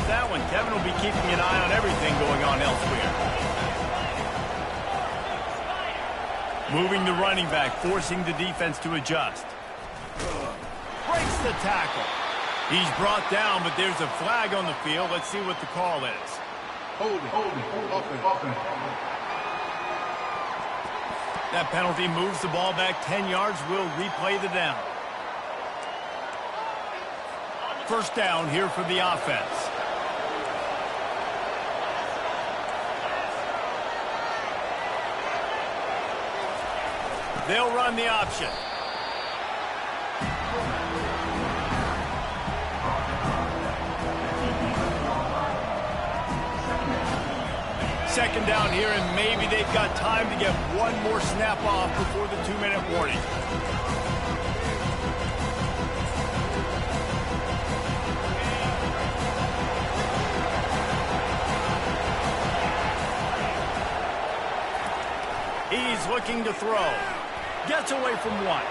with that one. Kevin will be keeping an eye on everything going on elsewhere. Moving the running back, forcing the defense to adjust. Breaks the tackle. He's brought down, but there's a flag on the field. Let's see what the call is. That penalty moves the ball back 10 yards. We'll replay the down. First down here for the offense. They'll run the option. Second down here, and maybe they've got time to get one more snap off before the 2-minute warning. He's looking to throw. Gets away from one.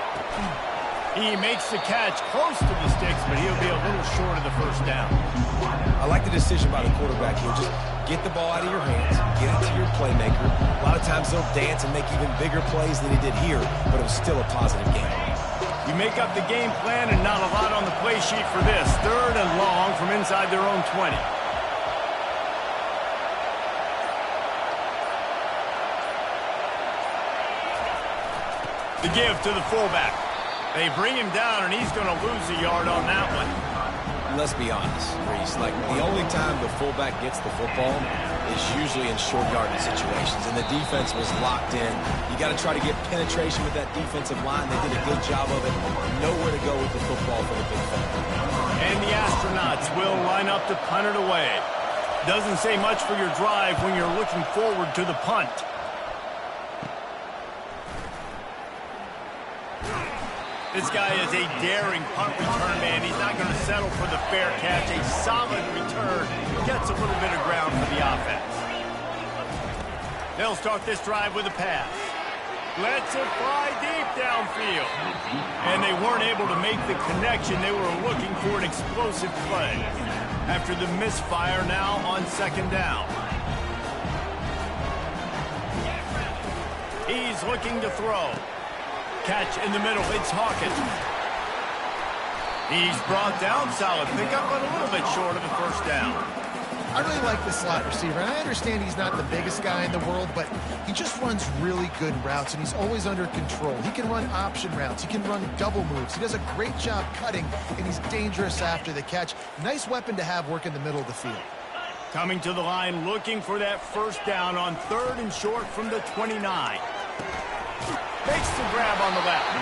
He makes the catch close to the sticks, but he'll be a little short of the first down. I like the decision by the quarterback here. Just get the ball out of your hands, get it to your playmaker. A lot of times they'll dance and make even bigger plays than he did here, but it was still a positive game. You make up the game plan and not a lot on the play sheet for this. 3rd and long from inside their own 20. The give to the fullback. They bring him down, and he's going to lose a yard on that one. Let's be honest, Reese. Like, the only time the fullback gets the football is usually in short yardage situations, and the defense was locked in. You got to try to get penetration with that defensive line. They did a good job of it. Nowhere to go with the football for the big fella. And the astronauts will line up to punt it away. Doesn't say much for your drive when you're looking forward to the punt. This guy is a daring punt return man. He's not going to settle for the fair catch. A solid return. Gets a little bit of ground for the offense. They'll start this drive with a pass. Lets it fly deep downfield. And they weren't able to make the connection. They were looking for an explosive play. After the misfire, now on 2nd down. He's looking to throw. Catch in the middle. It's Hawkins. He's brought down. Solid pickup, but a little bit short of the first down. I really like the slot receiver, and I understand he's not the biggest guy in the world, but he just runs really good routes, and he's always under control. He can run option routes. He can run double moves. He does a great job cutting, and he's dangerous after the catch. Nice weapon to have work in the middle of the field. Coming to the line, looking for that first down on 3rd and short from the 29. Makes the grab on the left.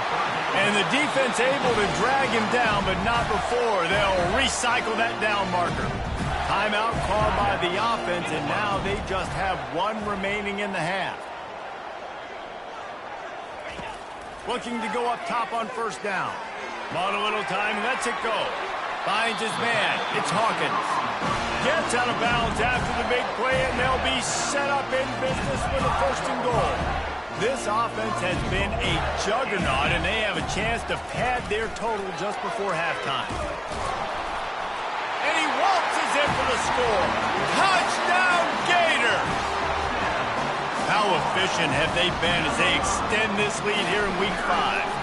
And the defense able to drag him down, but not before. They'll recycle that down marker. Timeout called by the offense, and now they just have one remaining in the half. Looking to go up top on first down. Bought a little time, lets it go. Finds his man. It's Hawkins. Gets out of bounds after the big play, and they'll be set up in business with a 1st and goal. This offense has been a juggernaut, and they have a chance to pad their total just before halftime. And he waltzes in for the score. Touchdown, Gator! How efficient have they been as they extend this lead here in Week 5?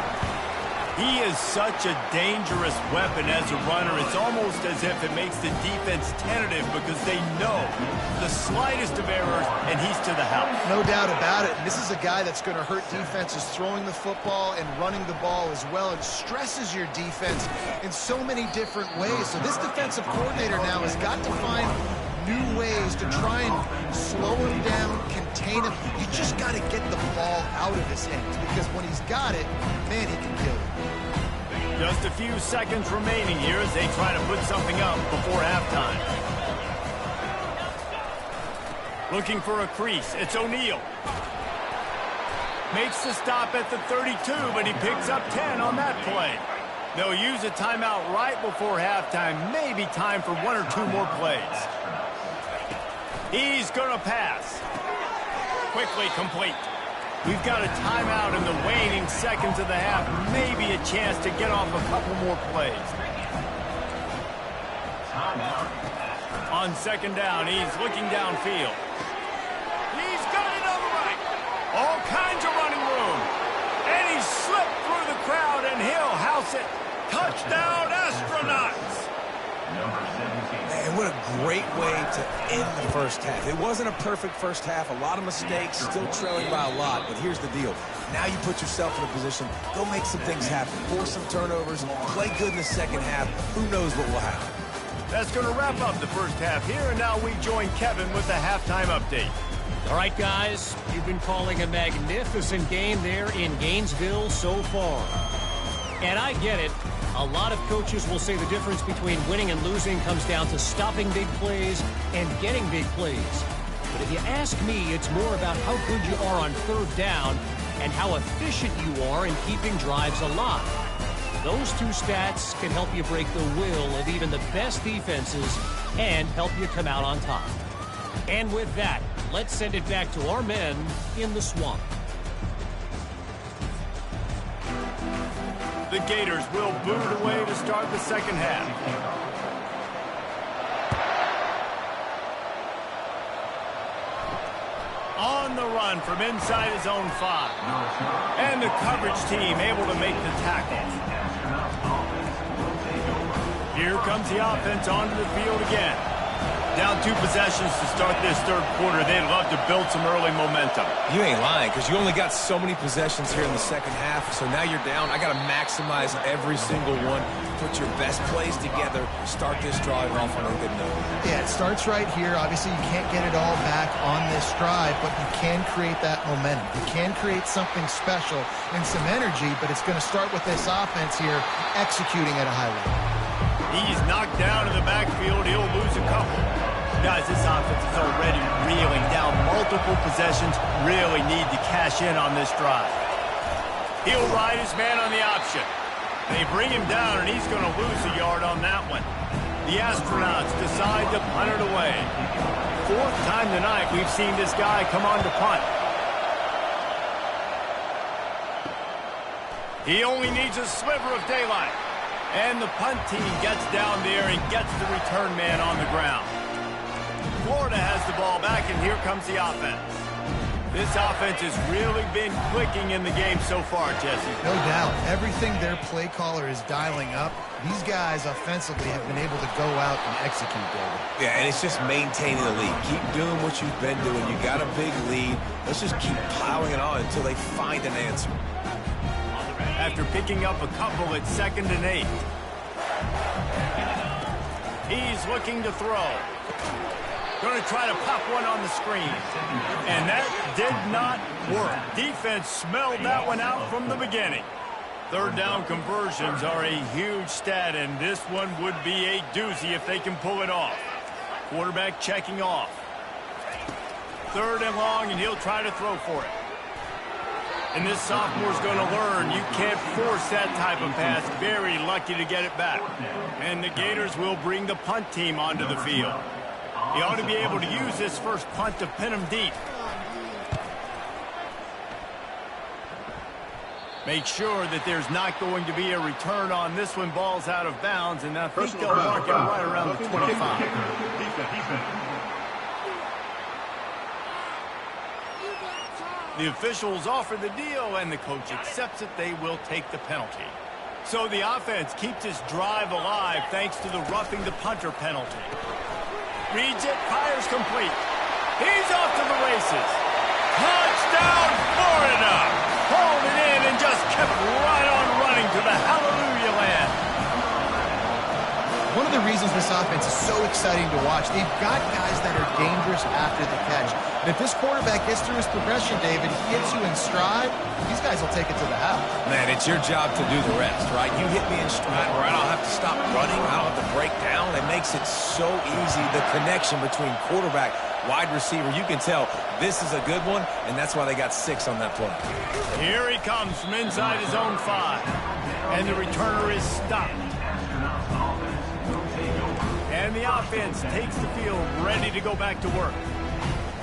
He is such a dangerous weapon as a runner. It's almost as if it makes the defense tentative because they know the slightest of errors, and he's to the house. No doubt about it. And this is a guy that's going to hurt defenses throwing the football and running the ball as well. It stresses your defense in so many different ways. So this defensive coordinator now has got to find new ways to try and slow him down, contain him. You just got to get the ball out of his hands because when he's got it, man, he can kill it. Just a few seconds remaining here as they try to put something up before halftime. Looking for a crease. It's O'Neal. Makes the stop at the 32, but he picks up 10 on that play. They'll use a timeout right before halftime. Maybe time for 1 or 2 more plays. He's going to pass. Quickly complete. We've got a timeout in the waning seconds of the half. Maybe a chance to get off a couple more plays. On second down, he's looking downfield. He's got it on the right. All kinds of running room. And he slipped through the crowd, and he'll house it. Touchdown, Astronauts. Man, what a great way to end the first half. It wasn't a perfect first half. A lot of mistakes, still trailing by a lot. But here's the deal. Now you put yourself in a position, go make some things happen. Force some turnovers, play good in the second half. Who knows what will happen? That's going to wrap up the first half here, and now we join Kevin with the halftime update. All right, guys, you've been calling a magnificent game there in Gainesville so far. And I get it. A lot of coaches will say the difference between winning and losing comes down to stopping big plays and getting big plays. But if you ask me, it's more about how good you are on third down and how efficient you are in keeping drives alive. Those two stats can help you break the will of even the best defenses and help you come out on top. And with that, let's send it back to our men in the swamp. The Gators will boot it away to start the second half. On the run from inside his own 5. And the coverage team able to make the tackle. Here comes the offense onto the field again. Down 2 possessions to start this third quarter. They'd love to build some early momentum. You ain't lying, because you only got so many possessions here in the second half. So now you're down. I got to maximize every single one. Put your best plays together. Start this drive off on a good note. Yeah, it starts right here. Obviously, you can't get it all back on this drive, but you can create that momentum. You can create something special and some energy, but it's going to start with this offense here executing at a high level. He's knocked down in the backfield. He'll lose a couple. Guys, this offense is already reeling down multiple possessions. Really need to cash in on this drive. He'll ride his man on the option. They bring him down, and he's going to lose a yard on that one. The Astronauts decide to punt it away. 4th time tonight we've seen this guy come on to punt. He only needs a sliver of daylight. And the punt team gets down there and gets the return man on the ground. Florida has the ball back, and here comes the offense. This offense has really been clicking in the game so far, Jesse. No doubt. Everything their play caller is dialing up, these guys offensively have been able to go out and execute, David. Yeah, and it's just maintaining the lead. Keep doing what you've been doing. You got a big lead. Let's just keep plowing it on until they find an answer. After picking up a couple at 2nd and 8. He's looking to throw. Going to try to pop one on the screen. And that did not work. Defense smelled that one out from the beginning. Third down conversions are a huge stat, and this one would be a doozy if they can pull it off. Quarterback checking off. 3rd and long, and he'll try to throw for it. And this sophomore's going to learn you can't force that type of pass. Very lucky to get it back. And the Gators will bring the punt team onto the field. He ought to be able to use this first punt to pin him deep. Make sure that there's not going to be a return on this one. Ball's out of bounds, and I think they'll mark it right around the 25. The officials offer the deal, and the coach accepts it. They will take the penalty. So the offense keeps this drive alive thanks to the roughing the punter penalty. Reads it, fires complete. He's off to the races. Touchdown, Florida! Hauled it in and just kept right on running to the hallelujah land. One of the reasons this offense is so exciting to watch, they've got guys that are dangerous after the catch. And if this quarterback gets through his progression, David, he hits you in stride, these guys will take it to the house. Man, it's your job to do the rest, right? You hit me in stride where I don't have to stop running, I don't have to break down. It makes it so easy, the connection between quarterback, wide receiver. You can tell this is a good one, and that's why they got 6 on that play. Here he comes from inside his own 5. And the returner is stopped. And the offense takes the field, ready to go back to work.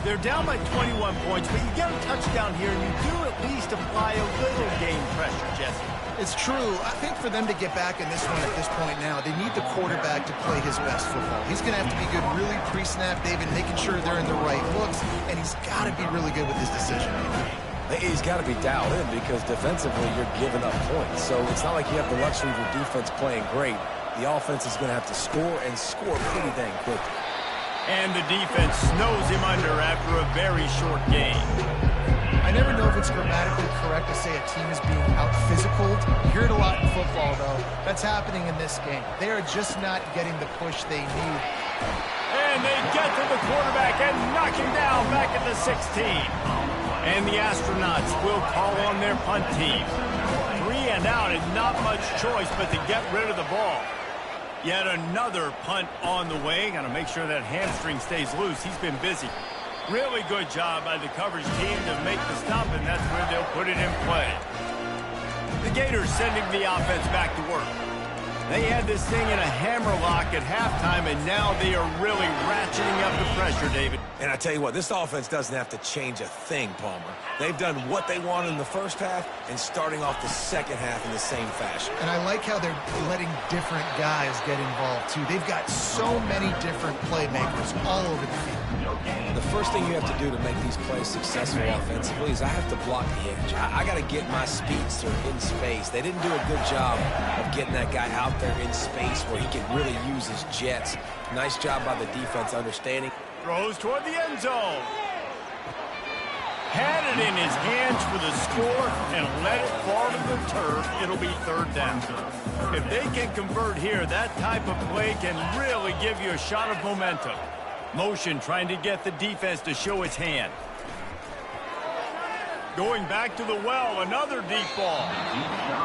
They're down by 21 points, but you get a touchdown here, and you do at least apply a little game pressure, Jesse. It's true. I think for them to get back in this one at this point now, they need the quarterback to play his best football. He's going to have to be good really pre-snap, David, making sure they're in the right looks, and he's got to be really good with his decision. He's got to be dialed in because defensively you're giving up points. So it's not like you have the luxury of your defense playing great. The offense is going to have to score and score pretty dang quickly. And the defense snows him under after a very short game. I never know if it's grammatically correct to say a team is being out-physicaled. You hear it a lot in football, though. That's happening in this game. They are just not getting the push they need. And they get to the quarterback and knock him down back at the 16. And the Astronauts will call on their punt team. 3 and out and not much choice but to get rid of the ball. Yet another punt on the way. Got to make sure that hamstring stays loose. He's been busy. Really good job by the coverage team to make the stop, and that's where they'll put it in play. The Gators sending the offense back to work. They had this thing in a hammerlock at halftime, and now they are really ratcheting up the pressure, David. And I tell you what, this offense doesn't have to change a thing, Palmer. They've done what they wanted in the first half and starting off the second half in the same fashion. And I like how they're letting different guys get involved, too. They've got so many different playmakers all over the field. The first thing you have to do to make these plays successful offensively is I have to block the edge. I got to get my speedster in space. They didn't do a good job of getting that guy out there in space where he can really use his jets. Nice job by the defense understanding. Throws toward the end zone. Had it in his hands for the score and let it fall to the turf. It'll be 3rd down. If they can convert here, that type of play can really give you a shot of momentum. Motion trying to get the defense to show its hand. Going back to the well, another deep ball.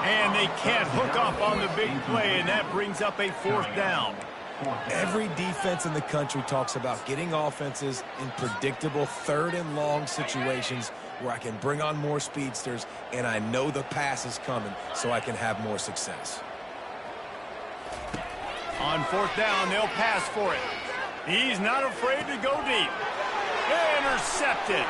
And they can't hook up on the big play, and that brings up a 4th down. Every defense in the country talks about getting offenses in predictable 3rd and long situations where I can bring on more speedsters and I know the pass is coming so I can have more success. On 4th down, they'll pass for it. He's not afraid to go deep. Intercepted.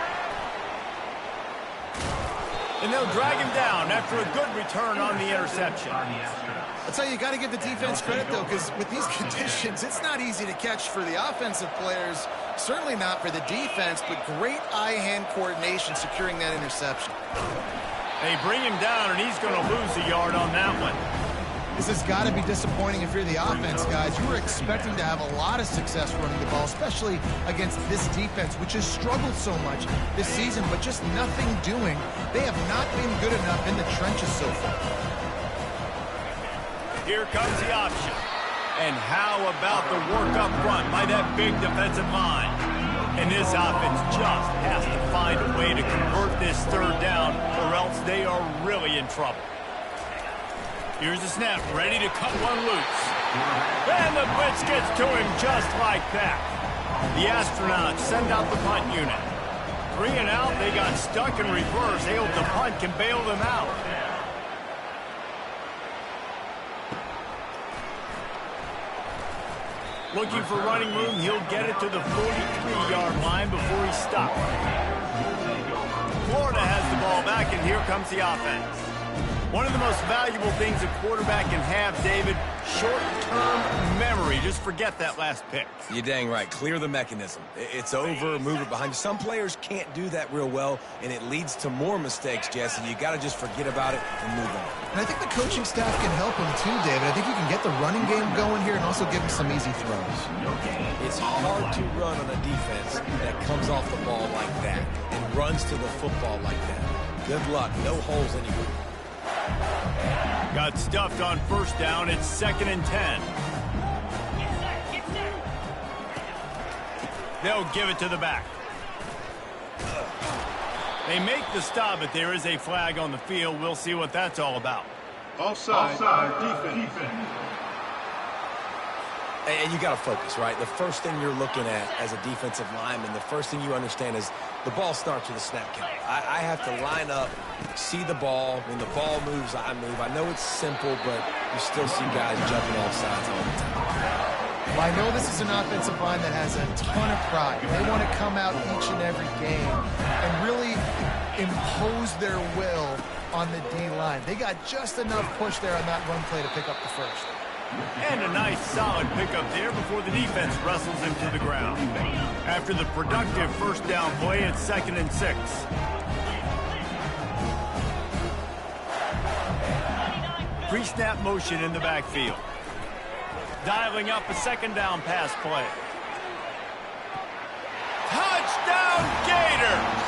And they'll drag him down after a good return on the interception. I'll tell you, you got to give the defense credit, though, because with these conditions, it's not easy to catch for the offensive players. Certainly not for the defense, but great eye-hand coordination securing that interception. They bring him down, and he's going to lose a yard on that one. This has got to be disappointing if you're the offense, guys. You were expecting to have a lot of success running the ball, especially against this defense, which has struggled so much this season, but just nothing doing. They have not been good enough in the trenches so far. Here comes the option. And how about the work up front by that big defensive line? And this offense just has to find a way to convert this 3rd down, or else they are really in trouble. Here's the snap, ready to cut one loose. And the blitz gets to him just like that. The Astronauts send out the punt unit. 3 and out, they got stuck in reverse. They hope the punt can bail them out. Looking for running room, he'll get it to the 43-yard line before he stops. Florida has the ball back, and here comes the offense. One of the most valuable things a quarterback can have, David, short-term memory. Just forget that last pick. You're dang right. Clear the mechanism. It's over, move it behind you. Some players can't do that real well, and it leads to more mistakes, Jesse. You got to just forget about it and move on. And I think the coaching staff can help him too, David. I think you can get the running game going here and also give him some easy throws. It's hard to run on a defense that comes off the ball like that and runs to the football like that. Good luck. No holes anywhere. Got stuffed on 1st down. It's 2nd and 10. They'll give it to the back. They make the stop, but there is a flag on the field. We'll see what that's all about. Offside defense. And you got to focus, right? The first thing you're looking at as a defensive lineman, the first thing you understand is the ball starts with a snap count. I have to line up, see the ball. When the ball moves, I move. I know it's simple, but you still see guys jumping off sides all the time. Well, I know this is an offensive line that has a ton of pride. They want to come out each and every game and really impose their will on the D-line. They got just enough push there on that run play to pick up the first. And a nice solid pickup there before the defense wrestles him to the ground. After the productive first down play, it's 2nd and 6. Pre-snap motion in the backfield. Dialing up a 2nd down pass play. Touchdown Gators!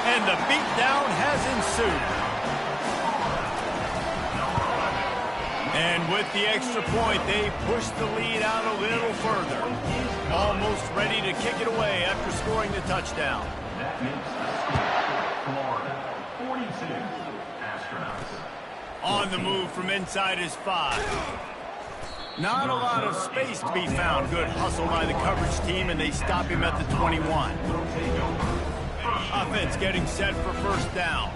And the beatdown has ensued. And with the extra point, they push the lead out a little further. Almost ready to kick it away after scoring the touchdown. That makes the score Florida 42, Astronauts. On the move from inside his 5. Not a lot of space to be found. Good hustle by the coverage team, and they stop him at the 21. Offense getting set for first down.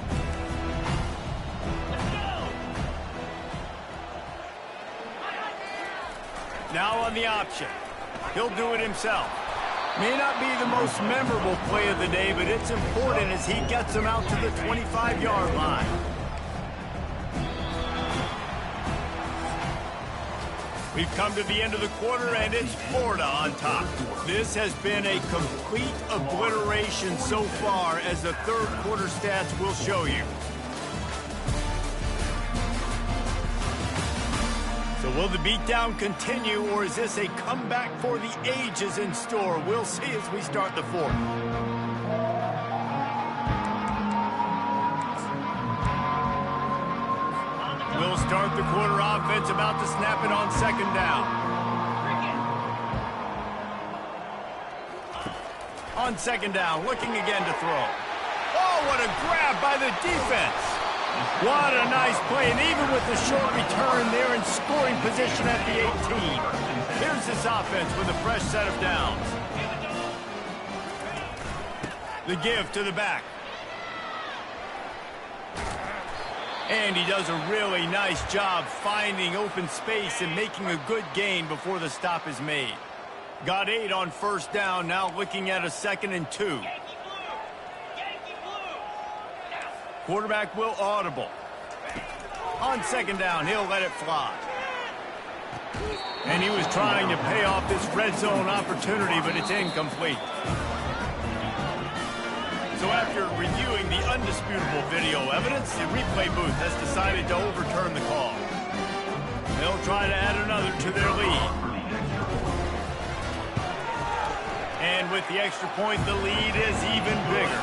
Now on the option. He'll do it himself. May not be the most memorable play of the day, but it's important as he gets him out to the 25-yard line. We've come to the end of the quarter, and it's Florida on top. This has been a complete obliteration so far, as the third quarter stats will show you. So will the beatdown continue, or is this a comeback for the ages in store? We'll see as we start the fourth. We'll start the quarter offense, about to snap it on 2nd down. On 2nd down, looking again to throw. Oh, what a grab by the defense. What a nice play, and even with the short return, they're in scoring position at the 18. Here's this offense with a fresh set of downs. The give to the back. And he does a really nice job finding open space and making a good gain before the stop is made. Got 8 on first down, now looking at a 2nd and 2. Quarterback will audible. On 2nd down, he'll let it fly. And he was trying to pay off this red zone opportunity, but it's incomplete. So after reviewing the undisputable video evidence, the replay booth has decided to overturn the call. They'll try to add another to their lead. And with the extra point, the lead is even bigger.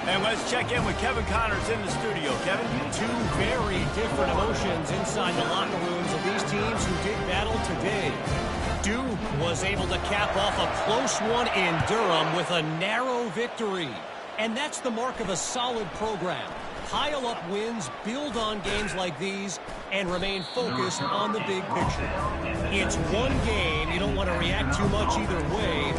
And let's check in with Kevin Connors in the studio. Kevin? Two very different emotions inside the locker rooms of these teams who did battle today. Duke was able to cap off a close one in Durham with a narrow victory. And that's the mark of a solid program. Pile up wins, build on games like these, and remain focused on the big picture. It's one game. You don't want to react too much either way.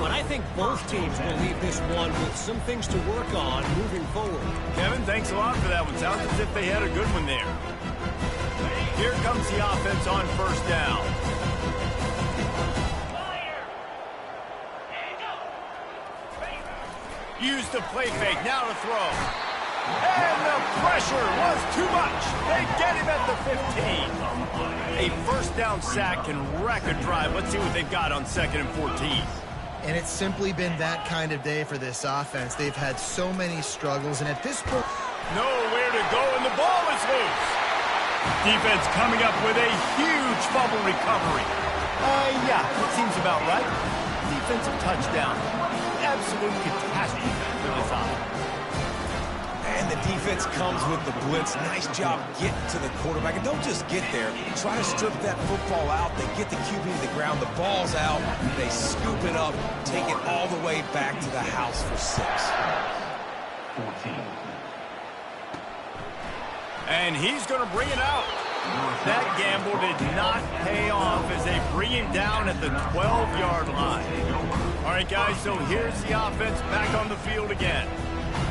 But I think both teams will leave this one with some things to work on moving forward. Kevin, thanks a lot for that one. Sounds as if they had a good one there. Here comes the offense on first down. Use the play fake, now to throw. And the pressure was too much. They get him at the 15. A first down sack can wreck a drive. Let's see what they've got on 2nd and 14. And it's simply been that kind of day for this offense. They've had so many struggles, and at this point, nowhere to go, and the ball is loose. Defense coming up with a huge fumble recovery. Yeah, that seems about right. Defensive touchdown. Absolute catastrophe for this offense. And the defense comes with the blitz. Nice job getting to the quarterback. And don't just get there. Try to strip that football out. They get the QB to the ground. The ball's out. They scoop it up, take it all the way back to the house for 6. 14. And he's going to bring it out. That gamble did not pay off as they bring him down at the 12-yard line. All right, guys, so here's the offense back on the field again.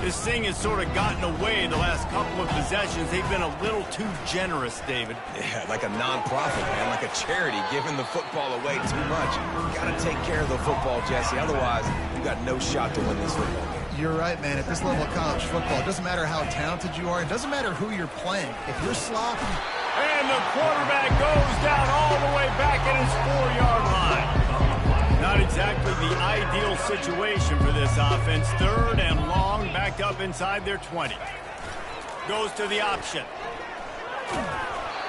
This thing has sort of gotten away the last couple of possessions. They've been a little too generous, David. Yeah, like a nonprofit, man, like a charity giving the football away too much. You got to take care of the football, Jesse. Otherwise, you got no shot to win this football game. You're right, man. At this level of college football, it doesn't matter how talented you are. It doesn't matter who you're playing. If you're sloppy. And the quarterback goes down all the way back at his 4-yard line. Not exactly the ideal situation for this offense. 3rd and long, backed up inside their 20. Goes to the option.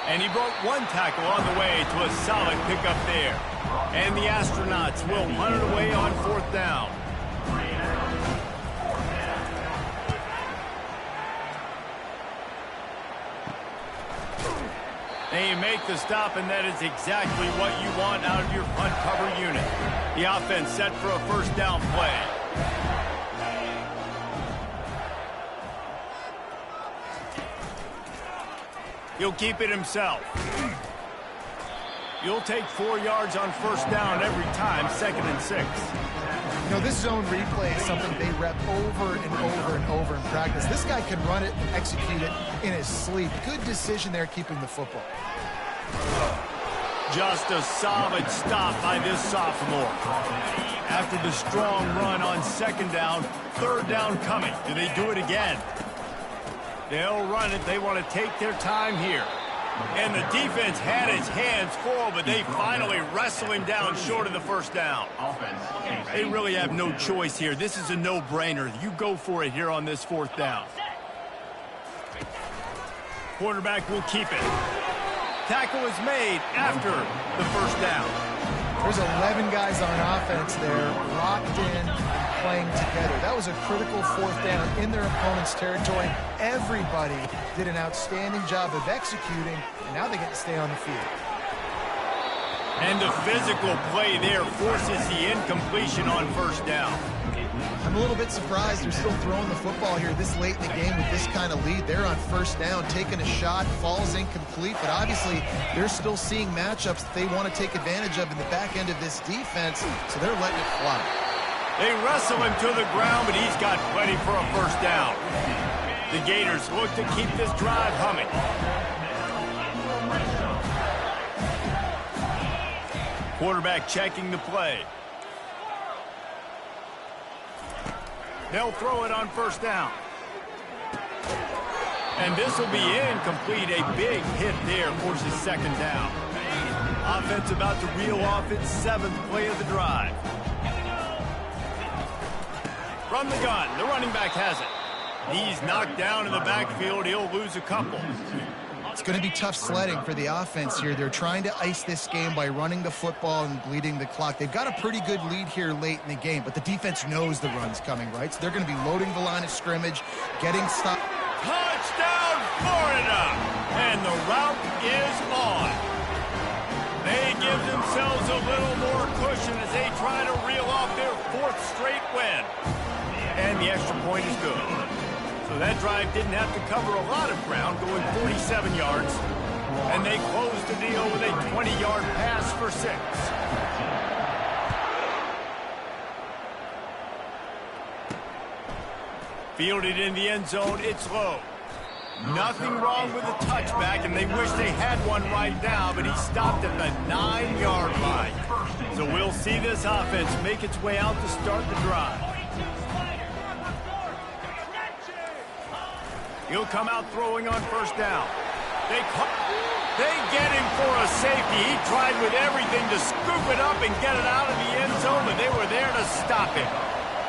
And he broke one tackle on the way to a solid pickup there. And the Astronauts will punt it away on 4th down. They make the stop, and that is exactly what you want out of your punt cover unit. The offense set for a 1st down play. He'll keep it himself. He'll take 4 yards on 1st down every time, 2nd and 6. You know, this zone replay is something they rep over and over and over in practice. This guy can run it and execute it in his sleep. Good decision there keeping the football. Just a solid stop by this sophomore. After the strong run on 2nd down, 3rd down coming. Do they do it again? They'll run it. They want to take their time here. And the defense had its hands full, but they finally wrestle him down short of the 1st down. They really have no choice here. This is a no-brainer. You go for it here on this 4th down. Quarterback will keep it. Tackle is made after the 1st down. There's 11 guys on offense there, locked in, playing together. That was a critical 4th down in their opponent's territory. Everybody did an outstanding job of executing, and now they get to stay on the field. And the physical play there forces the incompletion on 1st down. I'm a little bit surprised they're still throwing the football here this late in the game with this kind of lead. They're on 1st down, taking a shot, falls incomplete, but obviously they're still seeing matchups that they want to take advantage of in the back end of this defense, so they're letting it fly. They wrestle him to the ground, but he's got plenty for a 1st down. The Gators look to keep this drive humming. Quarterback checking the play. They'll throw it on 1st down. And this will be incomplete. A big hit there forces 2nd down. Offense about to reel off its 7th play of the drive. From the gun, the running back has it. He's knocked down in the backfield. He'll lose a couple. It's going to be tough sledding for the offense here. They're trying to ice this game by running the football and bleeding the clock. They've got a pretty good lead here late in the game, but the defense knows the run's coming, right? So they're going to be loading the line of scrimmage, getting stopped. Touchdown, Florida! And the route is on. They give themselves a little more cushion as they try to reel off their 4th straight win. And the extra point is good. So that drive didn't have to cover a lot of ground, going 47 yards. And they closed the deal with a 20-yard pass for 6. Fielded in the end zone, it's low. Nothing wrong with the touchback, and they wish they had one right now, but he stopped at the 9-yard line. So we'll see this offense make its way out to start the drive. He'll come out throwing on 1st down. They get him for a safety. He tried with everything to scoop it up and get it out of the end zone, but they were there to stop him.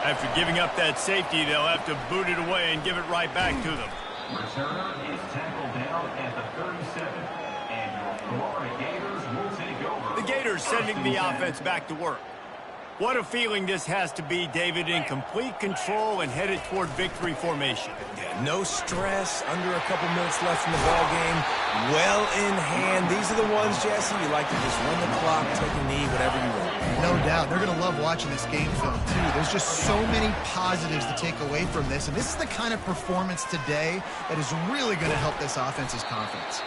After giving up that safety, they'll have to boot it away and give it right back to them. Returner is tackled down at the 37, and your Florida Gators will take over. The Gators sending the offense back to work. What a feeling this has to be, David, in complete control and headed toward victory formation. Yeah, no stress, under a couple minutes left in the ball game, well in hand. These are the ones, Jesse, you like to just run the clock, take a knee, whatever you want. No doubt. They're going to love watching this game film, too. There's just so many positives to take away from this, and this is the kind of performance today that is really going to help this offense's confidence.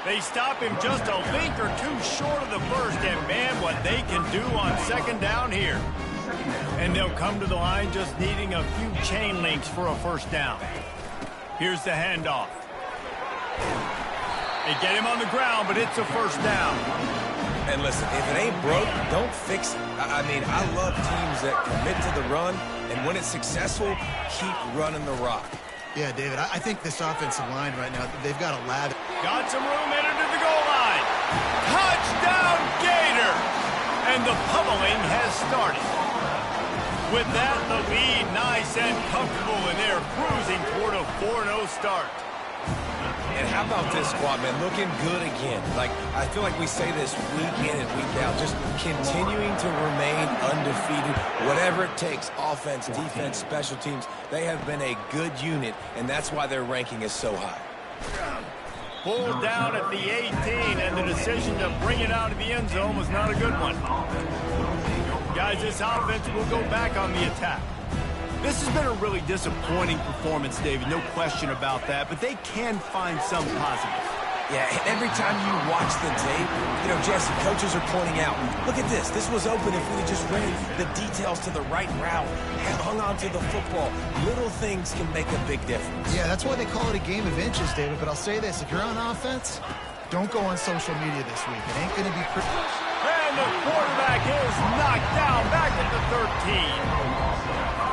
They stop him just a link or two short of the 1st, and man, what they can do on 2nd down here. And they'll come to the line just needing a few chain links for a first down. Here's the handoff. They get him on the ground, but it's a first down. And listen, if it ain't broke, don't fix it. I mean, I love teams that commit to the run, and when it's successful, keep running the rock. Yeah, David, I think this offensive line right now, they've got a lather. Got some room, entered to the goal line. Touchdown, Gator! And the pummeling has started. With that, the lead nice and comfortable, and they're cruising toward a 4-0 start. And how about this squad, man? Looking good again. Like, I feel like we say this week in and week out, just continuing to remain undefeated. Whatever it takes, offense, defense, special teams, they have been a good unit, and that's why their ranking is so high. Pulled down at the 18, and the decision to bring it out of the end zone was not a good one. Guys, this offense will go back on the attack. This has been a really disappointing performance, David, no question about that, but they can find some positives. Yeah, every time you watch the tape, you know, Jesse, coaches are pointing out, look at this. This was open if we had just ran the details to the right route, hung on to the football. Little things can make a big difference. Yeah, that's why they call it a game of inches, David. But I'll say this, if you're on offense, don't go on social media this week. It ain't going to be pretty. And the quarterback is knocked down back at the 13.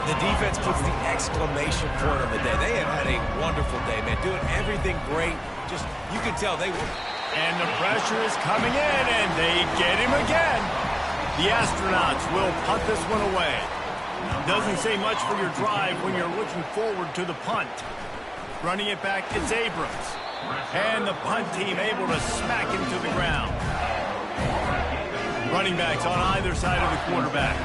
The defense puts the exclamation point on the day. They have had a wonderful day, man. Doing everything great. Just, you can tell they were. And the pressure is coming in, and they get him again. The astronauts will punt this one away. Doesn't say much for your drive when you're looking forward to the punt. Running it back, it's Abrams. And the punt team able to smack him to the ground. Running backs on either side of the quarterback.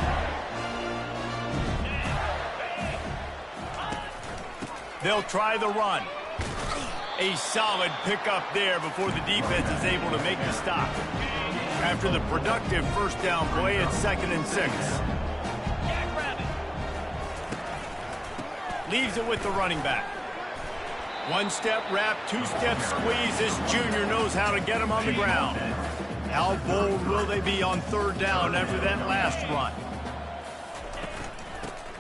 They'll try the run. A solid pickup there before the defense is able to make the stop. After the productive first down play, it's 2nd and 6. Leaves it with the running back. One-step wrap, two-step squeeze. This junior knows how to get him on the ground. How bold will they be on 3rd down after that last run?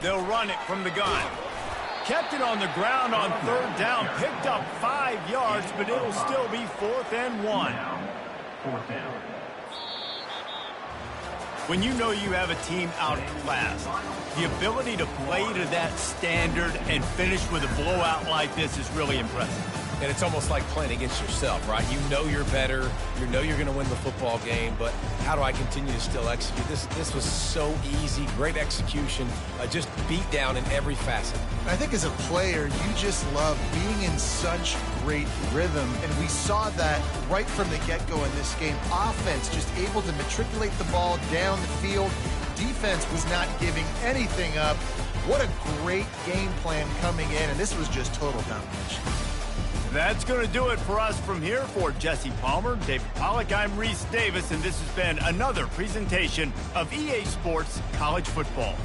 They'll run it from the gun. Kept it on the ground on 3rd down. Picked up 5 yards, but it'll still be 4th and 1. 4th down. When you know you have a team outclassed, the ability to play to that standard and finish with a blowout like this is really impressive. And it's almost like playing against yourself, right? You know you're better. You know you're going to win the football game, but how do I continue to still execute? This was so easy. Great execution. Just beat down in every facet. I think as a player, you just love being in such great rhythm, and we saw that right from the get-go in this game. Offense just able to matriculate the ball down the field. Defense was not giving anything up. What a great game plan coming in, and this was just total domination. That's going to do it for us from here. For Jesse Palmer, David Pollack, I'm Reese Davis, and this has been another presentation of EA Sports College Football.